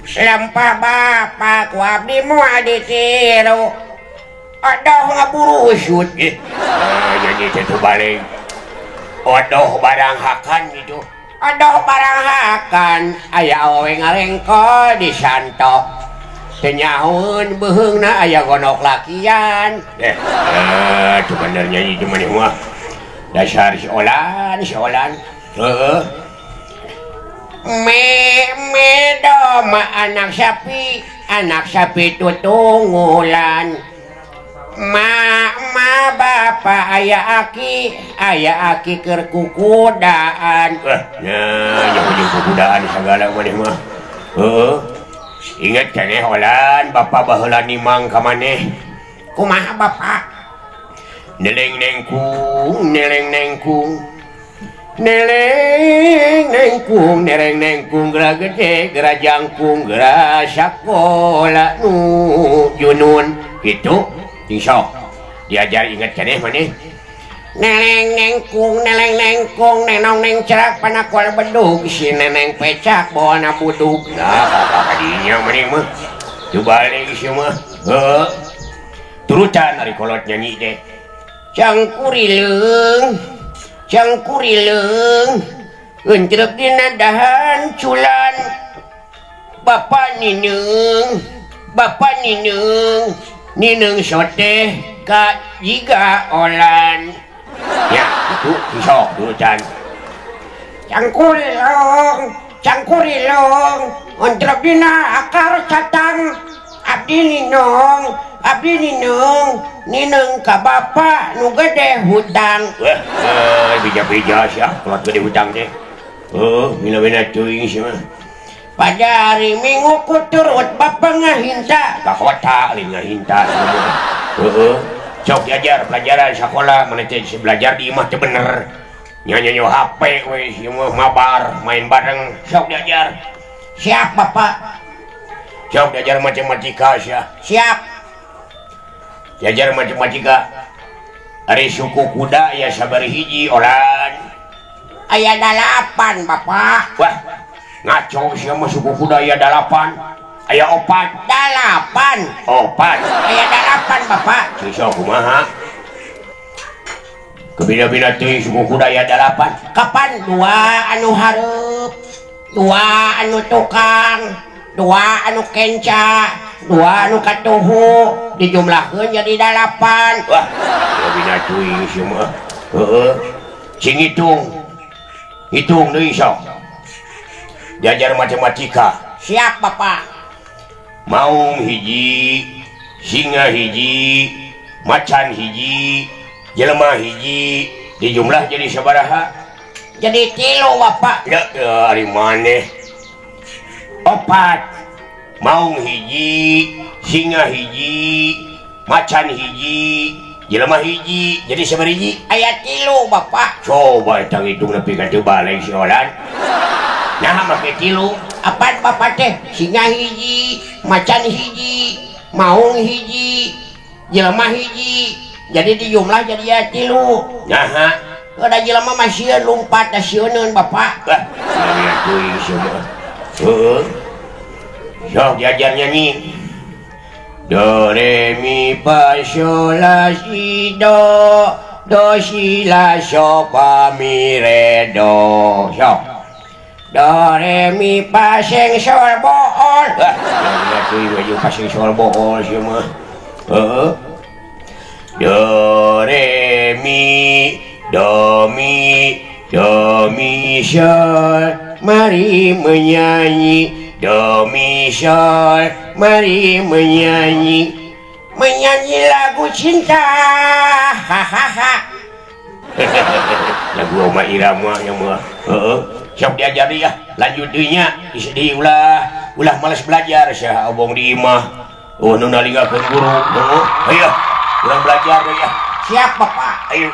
Lampah bapak ku abdi moal ditiru. Aduh ngaburu usut. Nyanyi itu balik. Aduh barang hakan gitu. Aduh barang hakan. Aya awewe ngarengkol disantok. Tenyahoun beheungna aya gonok lakian. Itu bener nyanyi cuma nih mah. Dasar si Olan. Heeh. Doma anak sapi tutunggulan. Ma bapak aya aki keur kukudaan. Yang ujung kukudaan segala maneh mah. Ingat keneh Olan, bapak baheula nimang ka maneh. Kumaha bapak? Neleng nengkung. Nereng nengkung gera gede, gera jangkung, gera sakola nu junun. Gitu, sok diajar ingat keneh maneh. Neleng nengkung, nenong neng cerak panakol bedug, si neneng pecak bawana budug. Nah, kadinya maneh mah. Coba lagi sih mah. Turutan dari kolot nyanyi deh. Cangkurileng Entrep dina dahan culan. Bapak nineng sote ka jiga olan. Ya, itu sok turutan. Cangkurilong Entrep dina akar catang. Abdi ninong nineng ka bapak nu gede hutang. Bija-bija siah kalau gede hutang teh. Mina-mina teuing sih mah. Pada hari Minggu ku turut bapak ngahinta ka kota lain ngahinta. Sok diajar pelajaran sekolah mana teh belajar di imah teh bener. Nyanyi HP we ieu mah mabar main bareng sok diajar. Siap bapak. Sok diajar matematika sia. Siap. Diajar matematika. Ari suku kuda ya sabari hiji Olan. Aya 8 bapak. Wah, ngaco sia mah suku kuda aya 8. Aya 4. 8. 4. Aya 8 bapak. Sok kumaha? Kebina-bina teh suku kuda aya 8. Kapan 2 anu hareup, 2 anu tukang, 2 anu kenca, 2 anu katuhu dijumlahkeun jadi 8. Wah, kebina teuing sia mah. Sing hitung deui sok. Diajar matematika. Siap bapak. Maung hiji, singa hiji, macan hiji, jelema hiji, dijumlah jadi sabaraha? Jadi 3 bapak. Ya, ari maneh. 4. Maung hiji, singa hiji, macan hiji, jelema hiji, jadi sabariji? Aya 3 bapak. Coba tang hitung nepi ka teu balik si Olan. Nah, make 3. Apaan bapak teh? Singa hiji, macan hiji, maung hiji, jelema hiji. Jadi dijumlah jadi ya 3. Nah, ada jelema mah sieun lumpat da sieuneun bapak. wah, ini teuing semua. Sok diajar nyanyi. Do re mi fa sol la si do si la so fa mi re do. Sok. Do re mi fa seng sol bool. Ini teuing aju ka sing sol bool sia mah. Do re mi do mi sol mari menyanyi. Do mi sol mari menyanyi lagu cinta. Hahaha. Lagu Oma Irama yang mah. Sok diajari ya. Lanjut deui nya. Di ulah malas belajar sia obong di imah. Nu nalinggakeun guru. Ayo, urang belajar deui ya. Siap bapak. Ayo.